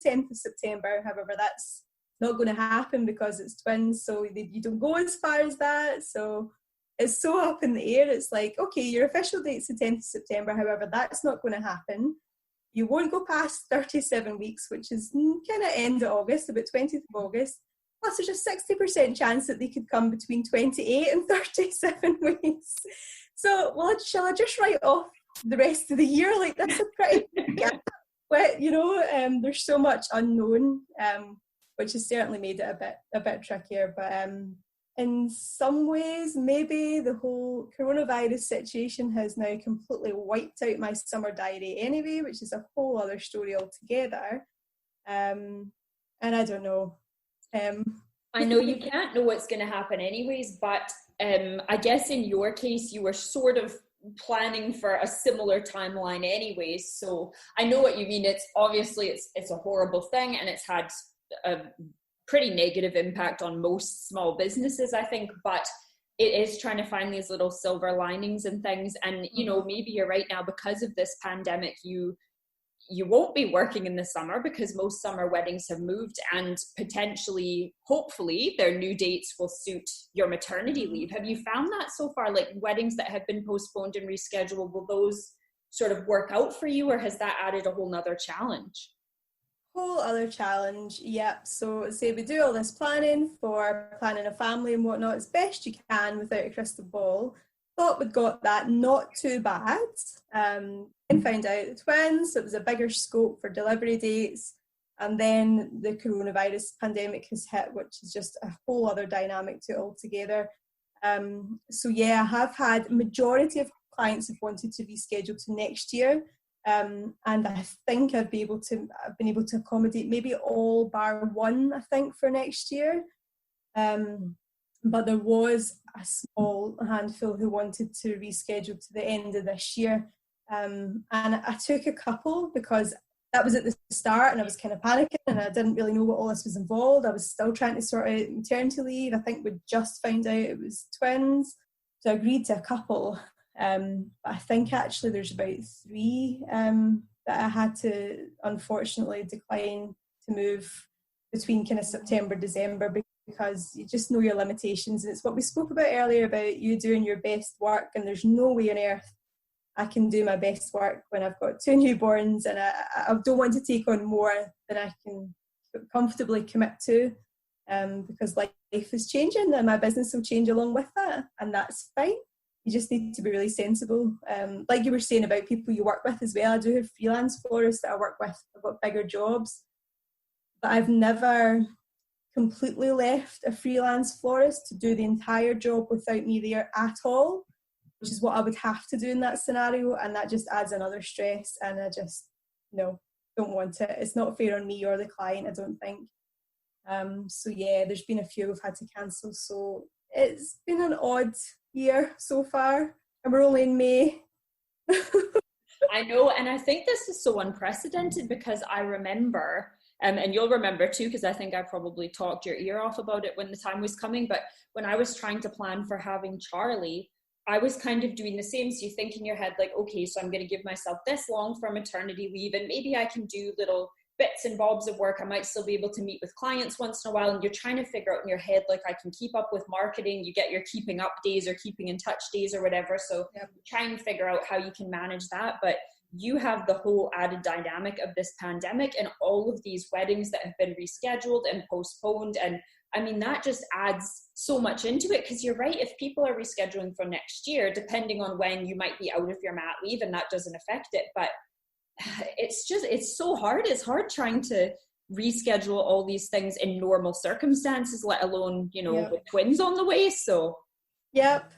10th of September. However, that's not going to happen because it's twins, so you don't go as far as that. So it's so up in the air. It's like, okay, your official date's the 10th of September. However, that's not going to happen. You won't go past 37 weeks, which is kind of end of August, about 20th of August. Plus, there's a 60% chance that they could come between 28 and 37 weeks. So, well, shall I just write off the rest of the year? Like, that's a pretty gap. But, there's so much unknown, which has certainly made it a bit trickier. But in some ways, maybe the whole coronavirus situation has now completely wiped out my summer diary anyway, which is a whole other story altogether. And I don't know. I know you can't know what's going to happen anyways, but I guess in your case, you were sort of planning for a similar timeline anyways. So I know what you mean. It's obviously it's a horrible thing, and it's had a pretty negative impact on most small businesses, I think, but it is trying to find these little silver linings and things. And, maybe you're right now, because of this pandemic, you won't be working in the summer because most summer weddings have moved, and potentially, hopefully, their new dates will suit your maternity leave. Have you found that so far? Like weddings that have been postponed and rescheduled, will those sort of work out for you, or has that added a whole nother challenge? Whole other challenge. Yep. So say we do all this planning a family and whatnot as best you can without a crystal ball. Thought we'd got that not too bad. And found out the twins, so it was a bigger scope for delivery dates. And then the coronavirus pandemic has hit, which is just a whole other dynamic to it altogether. So yeah, I have had majority of clients have wanted to reschedule to next year. And I think I've been able to accommodate maybe all bar one, I think, for next year. But there was a small handful who wanted to reschedule to the end of this year. And I took a couple because that was at the start and I was kind of panicking and I didn't really know what all this was involved. I was still trying to sort out maternity leave. I think we just found out it was twins. So I agreed to a couple. But I think actually there's about 3 that I had to unfortunately decline to move between kind of September, December, because you just know your limitations. And it's what we spoke about earlier about you doing your best work, and there's no way on earth I can do my best work when I've got 2 newborns, and I don't want to take on more than I can comfortably commit to, because life is changing and my business will change along with that, and that's fine. You just need to be really sensible. Like you were saying about people you work with as well. I do have freelance florists that I work with. I've got bigger jobs, but I've never completely left a freelance florist to do the entire job without me there at all, which is what I would have to do in that scenario, and that just adds another stress, and I just don't want it. It's not fair on me or the client, I don't think. So yeah, there's been a few we've had to cancel, so it's been an odd year so far, and we're only in May. I know, and I think this is so unprecedented because I remember, and you'll remember too, because I think I probably talked your ear off about it when the time was coming, but when I was trying to plan for having Charlie, I was kind of doing the same. So you think in your head, like, okay, so I'm going to give myself this long for maternity leave, and maybe I can do little bits and bobs of work. I might still be able to meet with clients once in a while. And you're trying to figure out in your head, like, I can keep up with marketing. You get your keeping up days or keeping in touch days or whatever. So try and figure out how you can manage that. But you have the whole added dynamic of this pandemic and all of these weddings that have been rescheduled and postponed. And I mean, that just adds so much into it, because you're right. If people are rescheduling for next year, depending on when you might be out of your mat leave, and that doesn't affect it. But it's so hard. It's hard trying to reschedule all these things in normal circumstances, let alone, with twins on the way. So, yep.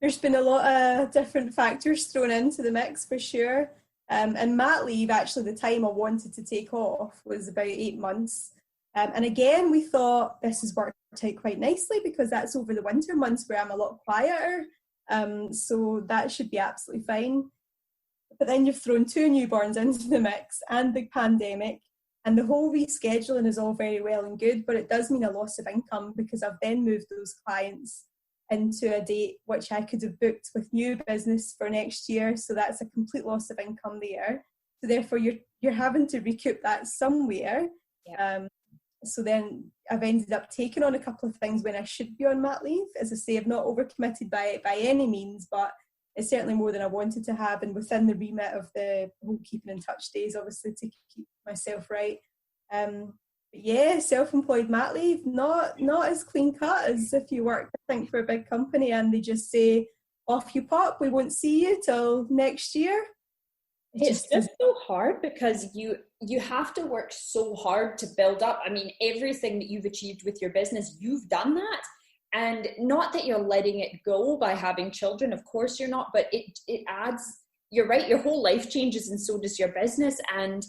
There's been a lot of different factors thrown into the mix for sure. And mat leave, actually, the time I wanted to take off was about 8 months. And again, we thought this has worked out quite nicely because that's over the winter months where I'm a lot quieter. So that should be absolutely fine. But then you've thrown 2 newborns into the mix and the pandemic, and the whole rescheduling is all very well and good, but it does mean a loss of income because I've then moved those clients into a date which I could have booked with new business for next year. So that's a complete loss of income there. So therefore you're having to recoup that somewhere. Yeah. So then I've ended up taking on a couple of things when I should be on mat leave. As I say, I've not overcommitted by any means, but it's certainly more than I wanted to have, and within the remit of the whole keeping in touch days, obviously, to keep myself right. But yeah, self-employed mat leave, not as clean cut as if you work, I think, for a big company and they just say, off you pop, we won't see you till next year. It's just so hard because you have to work so hard to build up. I mean, everything that you've achieved with your business, you've done that. And not that you're letting it go by having children, of course you're not, but it adds, you're right, your whole life changes and so does your business. And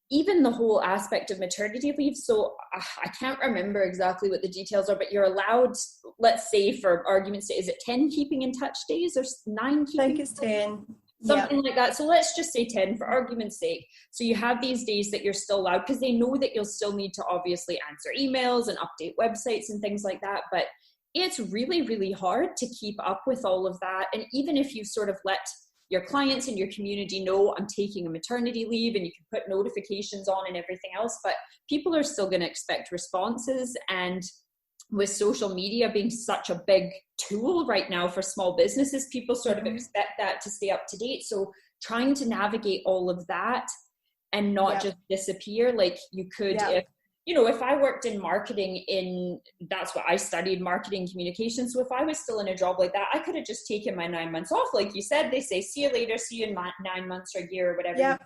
even the whole aspect of maternity leave. So I can't remember exactly what the details are, but you're allowed, let's say for argument's sake, is it 10 keeping in touch days or 9 keeping? I think it's 10. Something like that. So let's just say 10 for argument's sake. So you have these days that you're still allowed, because they know that you'll still need to obviously answer emails and update websites and things like that. But it's really, really hard to keep up with all of that. And even if you sort of let your clients and your community know, I'm taking a maternity leave, and you can put notifications on and everything else, but people are still going to expect responses. And with social media being such a big tool right now for small businesses, people sort of expect that to stay up to date. So trying to navigate all of that and not just disappear like you could if I worked in marketing, that's what I studied, marketing communication. So if I was still in a job like that, I could have just taken my 9 months off. Like you said, they say, see you later, see you in 9 months or a year or whatever you get.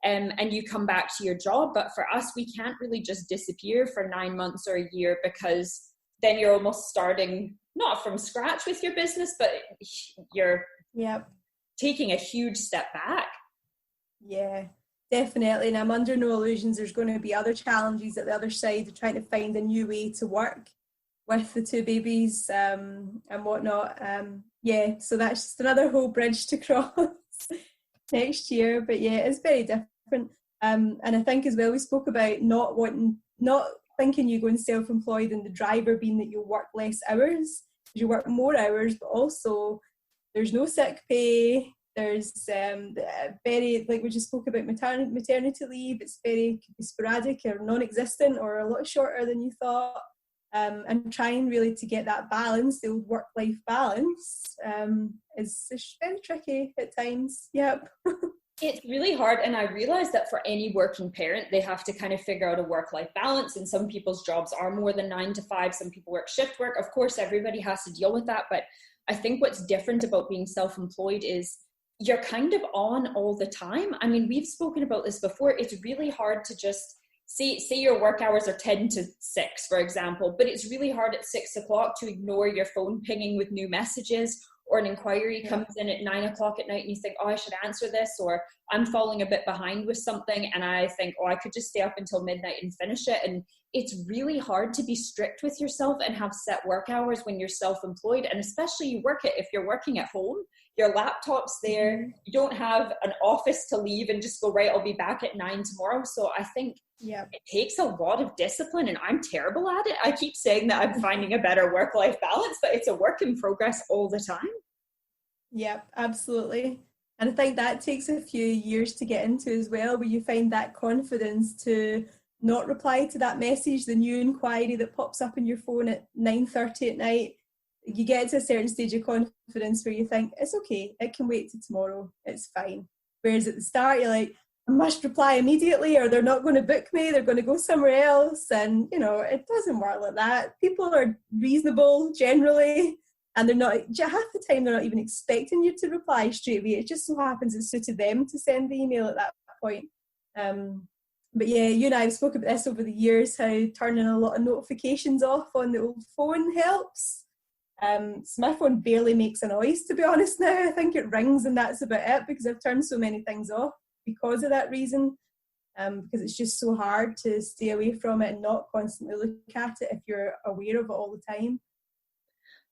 And you come back to your job. But for us, we can't really just disappear for 9 months or a year, because then you're almost starting not from scratch with your business, but you're taking a huge step back. Yeah, definitely. And I'm under no illusions there's going to be other challenges at the other side of trying to find a new way to work with the 2 babies and whatnot. So that's just another whole bridge to cross next year. But yeah, it's very different. And I think as well, we spoke about not thinking you going self-employed and the driver being that you'll work less hours. You work more hours, but also there's no sick pay. There's very, like we just spoke about maternity leave, it's very sporadic or non-existent or a lot shorter than you thought. And trying really to get that balance, the old work-life balance, is very tricky at times. Yep. It's really hard. And I realize that for any working parent, they have to kind of figure out a work-life balance. And some people's jobs are more than 9 to 5. Some people work shift work. Of course, everybody has to deal with that. But I think what's different about being self-employed is you're kind of on all the time. I mean, we've spoken about this before. It's really hard to just say your work hours are 10 to 6, for example, but it's really hard at 6 o'clock to ignore your phone pinging with new messages, or an inquiry comes in at 9 o'clock at night and you think, oh, I should answer this, or I'm falling a bit behind with something. And I think, oh, I could just stay up until midnight and finish it. And it's really hard to be strict with yourself and have set work hours when you're self-employed. And especially if you're working at home, your laptop's there, you don't have an office to leave and just go, right, I'll be back at 9 tomorrow. So I think it takes a lot of discipline, and I'm terrible at it. I keep saying that I'm finding a better work-life balance, but it's a work in progress all the time. Yep, absolutely. And I think that takes a few years to get into as well, where you find that confidence to not reply to that message, the new inquiry that pops up in your phone at 9:30 at night. You get to a certain stage of confidence where you think, it's okay, it can wait till tomorrow, it's fine. Whereas at the start, you're like, I must reply immediately or they're not going to book me, they're going to go somewhere else. And, it doesn't work like that. People are reasonable generally, and they're not, half the time, they're not even expecting you to reply straight away. It just so happens it suited them to send the email at that point. But yeah, you and I have spoken about this over the years, how turning a lot of notifications off on the old phone helps. So my phone barely makes a noise, to be honest now. I think it rings and that's about it, because I've turned so many things off because of that reason. Because it's just so hard to stay away from it and not constantly look at it if you're aware of it all the time.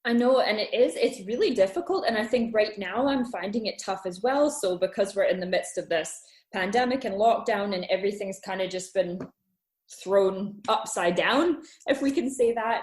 I know, and it's really difficult. And I think right now I'm finding it tough as well. So because we're in the midst of this pandemic and lockdown and everything's kind of just been thrown upside down, if we can say that.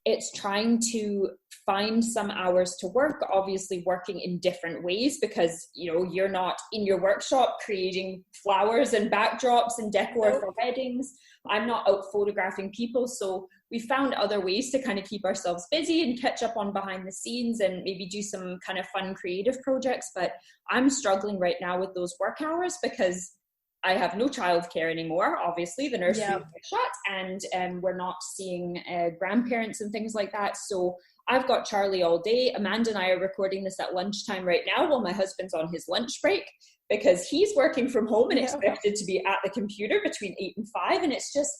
It's trying to find some hours to work, obviously working in different ways, because you're not in your workshop creating flowers and backdrops and decor for weddings. I'm not out photographing people, so we found other ways to kind of keep ourselves busy and catch up on behind the scenes and maybe do some kind of fun creative projects. But I'm struggling right now with those work hours because I have no childcare anymore. Obviously, the nursery is shut, and we're not seeing grandparents and things like that. So I've got Charlie all day. Amanda and I are recording this at lunchtime right now while my husband's on his lunch break, because he's working from home and expected to be at the computer between 8 and 5. And it's just,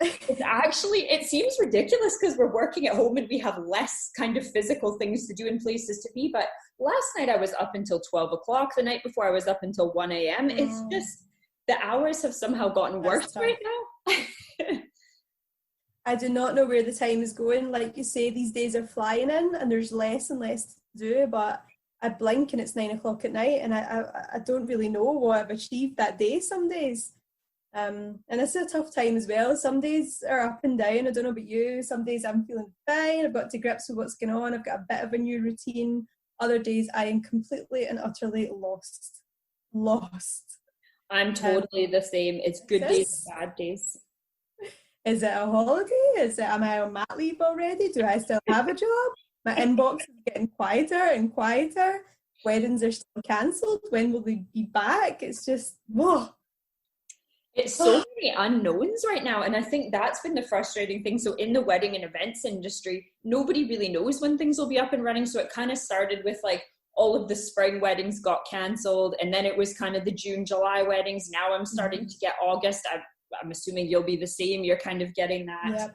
it seems ridiculous because we're working at home and we have less kind of physical things to do and places to be. But last night I was up until 12 o'clock. The night before I was up until 1 a.m. It's just, the hours have somehow gotten worse right now. I do not know where the time is going. Like you say, these days are flying in and there's less and less to do, but I blink and it's 9 o'clock at night and I don't really know what I've achieved that day some days. And it's a tough time as well. Some days are up and down. I don't know about you. Some days I'm feeling fine. I've got to grips with what's going on. I've got a bit of a new routine. Other days I am completely and utterly lost. I'm totally the same. It's good days and bad days. Is it a holiday? Am I on mat leave already? Do I still have a job? My inbox is getting quieter and quieter. Weddings are still cancelled. When will they be back? It's just, whoa. It's so many unknowns right now. And I think that's been the frustrating thing. So in the wedding and events industry, nobody really knows when things will be up and running. So it kind of started with like, all of the spring weddings got cancelled, and then it was kind of the June, July weddings. Now I'm starting to get August. I'm assuming you'll be the same. You're kind of getting that.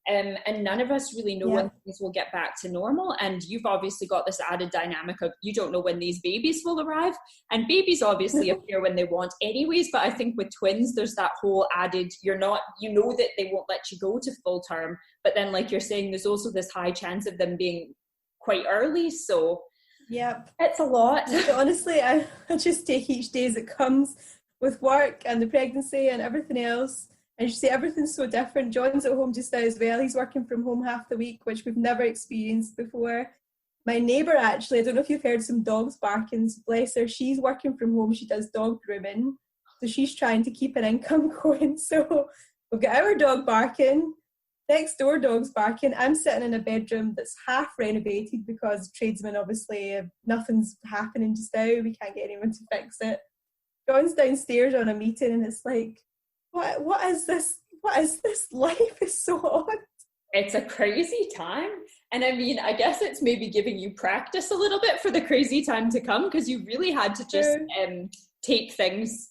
And none of us really know when things will get back to normal. And you've obviously got this added dynamic of you don't know when these babies will arrive. And babies obviously appear when they want anyways. But I think with twins, there's that whole added, you know that they won't let you go to full term. But then like you're saying, there's also this high chance of them being quite early. So it's a lot. Honestly, I just take each day as it comes with work and the pregnancy and everything else. And you see, everything's so different. John's at home just now as well. He's working from home half the week, which we've never experienced before. My neighbour, actually, I don't know if you've heard some dogs barking. Bless her, she's working from home. She does dog grooming. So she's trying to keep an income going. So we've got our dog barking. Next door dog's barking. I'm sitting in a bedroom that's half renovated because tradesmen, obviously, nothing's happening just now. We can't get anyone to fix it. John's downstairs on a meeting and it's like, what is this? What is this? Life is so odd. It's a crazy time. And I mean, I guess it's maybe giving you practice a little bit for the crazy time to come, because you really had to just take things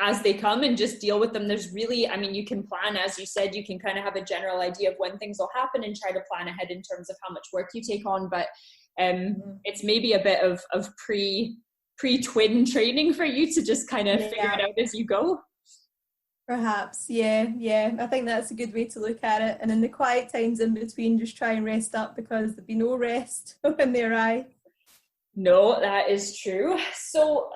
as they come and just deal with them. There's really, I mean, you can plan, as you said, you can kind of have a general idea of when things will happen and try to plan ahead in terms of how much work you take on. But it's maybe a bit of pre-twin training for you to just kind of figure it out as you go. Perhaps, yeah. I think that's a good way to look at it. And in the quiet times in between, just try and rest up, because there'll be no rest when they arrive. No, that is true. So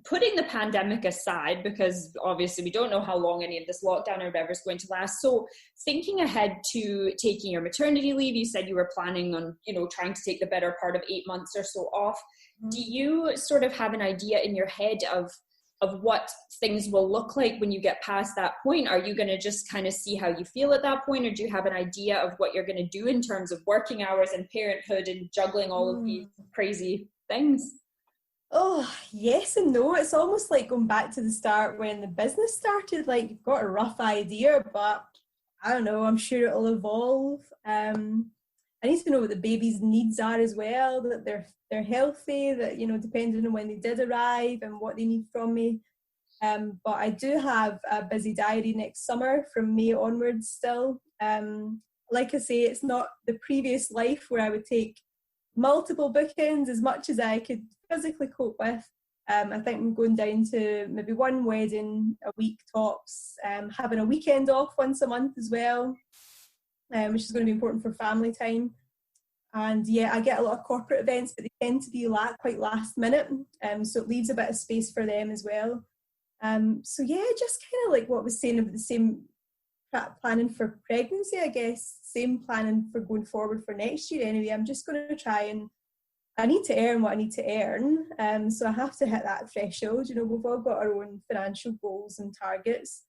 putting the pandemic aside, because obviously we don't know how long any of this lockdown or whatever is going to last. So thinking ahead to taking your maternity leave, you said you were planning on, trying to take the better part of 8 months or so off. Do you sort of have an idea in your head of what things will look like when you get past that point? Are you going to just kind of see how you feel at that point, or do you have an idea of what you're going to do in terms of working hours and parenthood and juggling all of these crazy things? Oh, yes and no. It's almost like going back to the start when the business started. Like, you've got a rough idea, but I don't know, I'm sure it'll evolve. I need to know what the baby's needs are as well, that they're healthy, that, depending on when they did arrive and what they need from me. But I do have a busy diary next summer from May onwards still. Like I say, it's not the previous life where I would take multiple bookings as much as I could physically cope with. I think I'm going down to maybe one wedding a week tops, having a weekend off once a month as well, which is going to be important for family time. And I get a lot of corporate events, but they tend to be quite last minute, so it leaves a bit of space for them as well. Just kind of like what I was saying about the same planning for pregnancy, I guess, same planning for going forward for next year anyway. I'm just going to try and I need to earn what I need to earn. So I have to hit that threshold. You know, we've all got our own financial goals and targets.